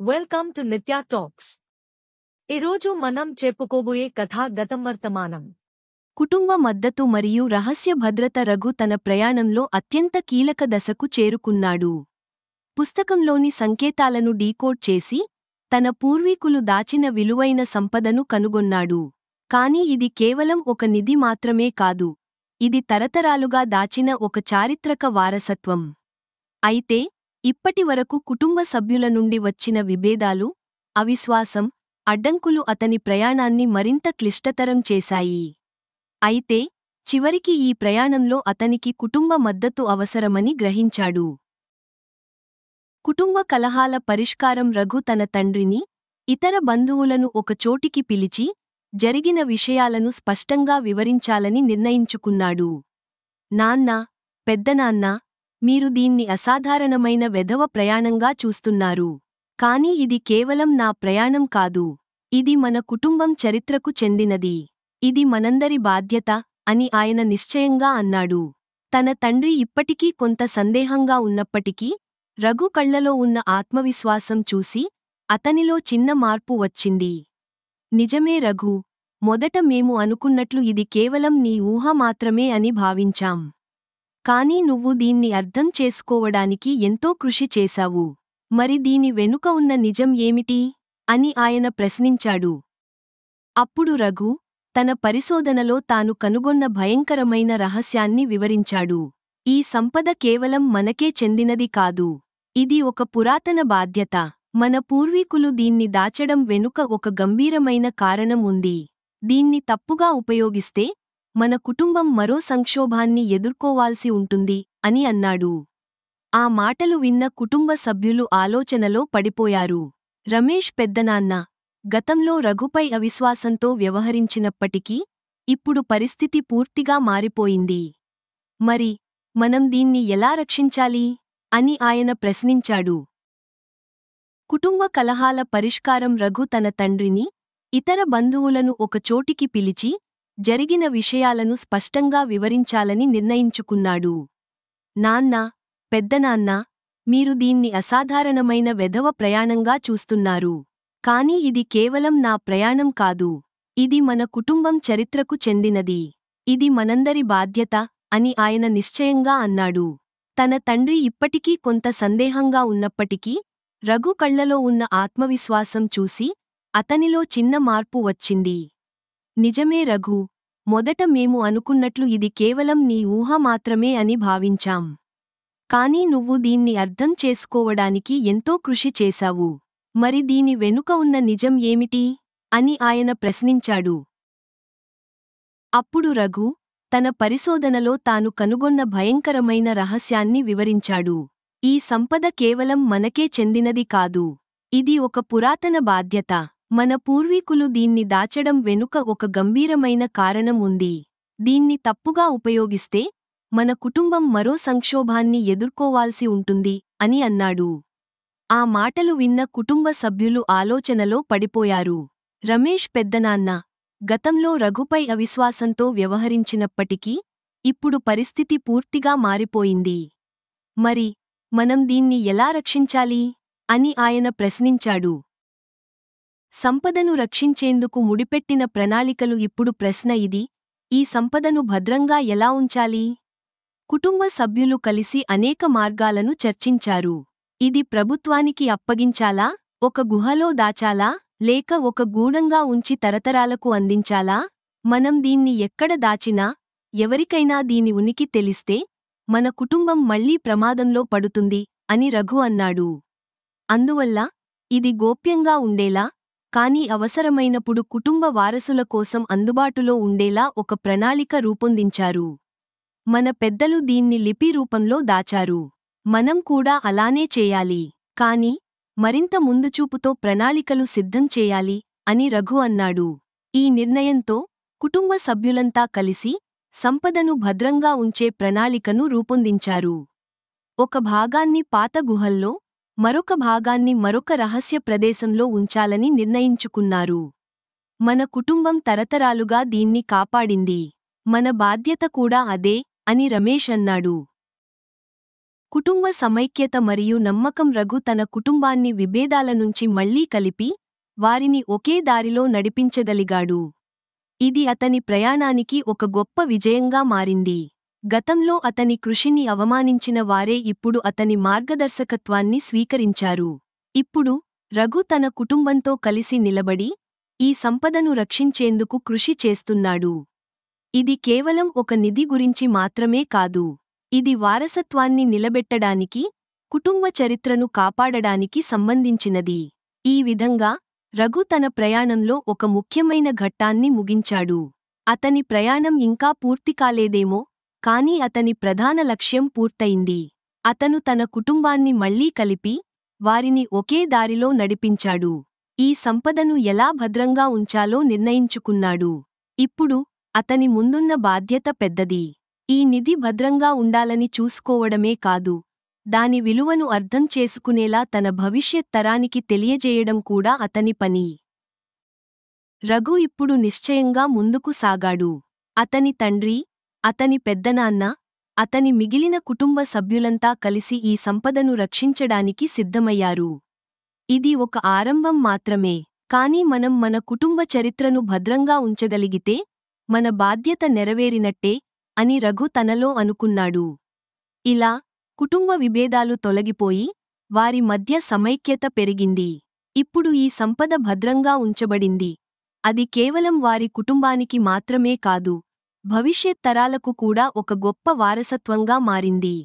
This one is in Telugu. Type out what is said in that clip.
వెల్కమ్ టు నిత్య టాక్స్. ఈరోజు మనం చెప్పుకోబోయే కథ గతం వర్తమానం. కుటుంబ మద్దతు మరియు రహస్య భద్రత. రఘు తన ప్రయాణంలో అత్యంత కీలక దశకు చేరుకున్నాడు. పుస్తకంలోని సంకేతాలను డీకోడ్ చేసి తన పూర్వీకులు దాచిన విలువైన సంపదను కనుగొన్నాడు. కాని ఇది కేవలం ఒక నిధి మాత్రమే కాదు, ఇది తరతరాలుగా దాచిన ఒక చారిత్రక వారసత్వం. అయితే ఇప్పటివరకు కుటుంబ సభ్యుల నుండి వచ్చిన విభేదాలు, అవిశ్వాసం, అడ్డంకులు అతని ప్రయాణాన్ని మరింత క్లిష్టతరం చేశాయి. అయితే చివరికి ఈ ప్రయాణంలో అతనికి కుటుంబ మద్దతు అవసరమని గ్రహించాడు. కుటుంబ కలహాల పరిష్కారం. రఘు తన తండ్రిని, ఇతర బంధువులను ఒకచోటికి పిలిచి జరిగిన విషయాలను స్పష్టంగా వివరించాలని నిర్ణయించుకున్నాడు. నాన్నా, పెద్దనాన్నా, మీరు దీన్ని అసాధారణమైన వెధవ ప్రయాణంగా చూస్తున్నారు. కాని ఇది కేవలం నా ప్రయాణం కాదు, ఇది మన కుటుంబం చరిత్రకు చెందినది. ఇది మనందరి బాధ్యత అని ఆయన నిశ్చయంగా అన్నాడు. తన తండ్రి ఇప్పటికీ కొంత సందేహంగా ఉన్నప్పటికీ, రఘు కళ్లలో ఉన్న ఆత్మవిశ్వాసం చూసి అతనిలో చిన్న మార్పు వచ్చింది. నిజమే రఘు, మొదట మేము అనుకున్నట్లు ఇది కేవలం నీ ఊహ మాత్రమే అని భావించాం. కానీ నువ్వు దీన్ని అర్థం చేసుకోవడానికి ఎంతో కృషి చేశావు. మరి దీని వెనుక ఉన్న నిజం ఏమిటి అని ఆయన ప్రశ్నించాడు. అప్పుడు రఘు తన పరిశోధనలో తాను కనుగొన్న భయంకరమైన రహస్యాన్ని వివరించాడు. ఈ సంపద కేవలం మనకే చెందినది కాదు, ఇది ఒక పురాతన బాధ్యత. మన పూర్వీకులు దీన్ని దాచడం వెనుక ఒక గంభీరమైన కారణం ఉంది. దీన్ని తప్పుగా ఉపయోగిస్తే మన కుటుంబం మరో సంక్షోభాన్ని ఎదుర్కోవాల్సి ఉంటుంది అని అన్నాడు. ఆ మాటలు విన్న కుటుంబ సభ్యులు ఆలోచనలో పడిపోయారు. రమేష్ పెద్దనాన్న గతంలో రఘుపై అవిశ్వాసంతో వ్యవహరించినప్పటికీ ఇప్పుడు పరిస్థితి పూర్తిగా మారిపోయింది. మరి మనం దీన్ని ఎలా రక్షించాలి అని ఆయన ప్రశ్నించాడు. కుటుంబ కలహాల పరిష్కారం. రఘు తన తండ్రిని, ఇతర బంధువులను ఒకచోటికి పిలిచి జరిగిన విషయాలను స్పష్టంగా వివరించాలని నిర్ణయించుకున్నాడు. నాన్నా, పెద్దనాన్నా, మీరు దీన్ని అసాధారణమైన వెధవ ప్రయాణంగా చూస్తున్నారు. కాని ఇది కేవలం నా ప్రయాణం కాదు, ఇది మన కుటుంబం చరిత్రకు చెందినది. ఇది మనందరి బాధ్యత అని ఆయన నిశ్చయంగా అన్నాడు. తన తండ్రి ఇప్పటికీ కొంత సందేహంగా ఉన్నప్పటికీ, రఘు కళ్లలో ఉన్న ఆత్మవిశ్వాసం చూసి అతనిలో చిన్న మార్పు వచ్చింది. నిజమే రఘు, మొదట మేము అనుకున్నట్లు ఇది కేవలం నీ ఊహ మాత్రమే అని భావించాం. కానీ నువ్వు దీన్ని అర్థం చేసుకోవడానికి ఎంతో కృషి చేశావు. మరి దీని వెనుక ఉన్న నిజం ఏమిటి అని ఆయన ప్రశ్నించాడు. అప్పుడు రఘు తన పరిశోధనలో తాను కనుగొన్న భయంకరమైన రహస్యాన్ని వివరించాడు. ఈ సంపద కేవలం మనకే చెందినది కాదు, ఇది ఒక పురాతన బాధ్యత. మన పూర్వీకులు దీన్ని దాచడం వెనుక ఒక గంభీరమైన కారణం ఉంది. దీన్ని తప్పుగా ఉపయోగిస్తే మన కుటుంబం మరో సంక్షోభాన్ని ఎదుర్కోవాల్సి ఉంటుంది అని అన్నాడు. ఆ మాటలు విన్న కుటుంబ సభ్యులు ఆలోచనలో పడిపోయారు. రమేష్ పెద్దనాన్న గతంలో రఘుపై అవిశ్వాసంతో వ్యవహరించినప్పటికీ ఇప్పుడు పరిస్థితి పూర్తిగా మారిపోయింది. మరి మనం దీన్ని ఎలా రక్షించాలి అని ఆయన ప్రశ్నించాడు. సంపదను రక్షించేందుకు ముడిపెట్టిన ప్రణాళికలు. ఇప్పుడు ప్రశ్న ఇది, ఈ సంపదను భద్రంగా ఎలా ఉంచాలి? కుటుంబ సభ్యులు కలిసి అనేక మార్గాలను చర్చించారు. ఇది ప్రభుత్వానికి అప్పగించాలా, ఒక గుహలో దాచాలా, లేక ఒక గూఢంగా ఉంచి తరతరాలకు అందించాలా? మనం దీన్ని ఎక్కడ దాచినా, ఎవరికైనా దీని ఉనికి తెలిస్తే మన కుటుంబం మళ్లీ ప్రమాదంలో పడుతుంది అని రఘు అన్నాడు. అందువల్ల ఇది గోప్యంగా ఉండేలా, కానీ అవసరమైనప్పుడు కుటుంబ వారసుల కోసం అందుబాటులో ఉండేలా ఒక ప్రణాళిక రూపొందించారు. మన పెద్దలు దీన్ని లిపి రూపంలో దాచారు. మనం కూడా అలానే చేయాలి. కాని మరింత ముందుచూపుతో ప్రణాళికలు సిద్ధం చేయాలి అని రఘు అన్నాడు. ఈ నిర్ణయంతో కుటుంబ సభ్యులంతా కలిసి సంపదను భద్రంగా ఉంచే ప్రణాళికను రూపొందించారు. ఒక భాగాన్ని పాత గుహల్లో, మరొక భాగాన్ని మరొక రహస్య ప్రదేశంలో ఉంచాలని నిర్ణయించుకున్నారు. మన కుటుంబం తరతరాలుగా దీన్ని కాపాడింది, మన బాధ్యత కూడా అదే అని రమేష్ అన్నాడు. కుటుంబ సమైక్యత మరియు నమ్మకం. రఘు తన కుటుంబాన్ని విభేదాల నుంచి మళ్లీ కలిపి వారిని ఒకే దారిలో నడిపించగలిగాడు. ఇది అతని ప్రయాణానికి ఒక గొప్ప విజయంగా మారింది. గతంలో అతని కృషిని అవమానించిన వారే ఇప్పుడు అతని మార్గదర్శకత్వాన్ని స్వీకరించారు. ఇప్పుడు రఘు తన కుటుంబంతో కలిసి నిలబడి ఈ సంపదను రక్షించేందుకు కృషి చేస్తున్నాడు. ఇది కేవలం ఒక నిధి గురించి మాత్రమే కాదు. ఇది వారసత్వాన్ని నిలబెట్టడానికి, కుటుంబ చరిత్రను కాపాడడానికి సంబంధించినది. ఈ విధంగా రఘు తన ప్రయాణంలో ఒక ముఖ్యమైన ఘట్టాన్ని ముగించాడు. అతని ప్రయాణం ఇంకా పూర్తి కాలేదేమో, కానీ అతని ప్రధాన లక్ష్యం పూర్తయింది. అతను తన కుటుంబాన్ని మళ్లీ కలిపి వారిని ఒకే దారిలో నడిపించాడు. ఈ సంపదను ఎలా భద్రంగా ఉంచాలో నిర్ణయించుకున్నాడు. ఇప్పుడు అతని ముందున్న బాధ్యత పెద్దది. ఈ నిధి భద్రంగా ఉండాలని చూసుకోవడమే కాదు, దాని విలువను అర్థం చేసుకునేలా తన భవిష్యత్ తరానికి తెలియజేయడం కూడా అతని పని. రఘు ఇప్పుడు నిశ్చయంగా ముందుకు సాగాడు. అతని తండ్రి, అతని పెద్దనాన్న, అతని మిగిలిన కుటుంబ సభ్యులంతా కలిసి ఈ సంపదను రక్షించడానికి సిద్ధమయ్యారు. ఇది ఒక ఆరంభం మాత్రమే, కానీ మనం మన కుటుంబ చరిత్రను భద్రంగా ఉంచగలిగితే మన బాధ్యత నెరవేరినట్టే అని రఘు తనలో అనుకున్నాడు. ఇలా కుటుంబ విభేదాలు తొలగిపోయి వారి మధ్య సమైక్యత పెరిగింది. ఇప్పుడు ఈ సంపద భద్రంగా ఉంచబడింది. అది కేవలం వారి కుటుంబానికి మాత్రమే కాదు, భవిష్యత్ తరాలకు కూడా ఒక గొప్ప వారసత్వంగా మారింది.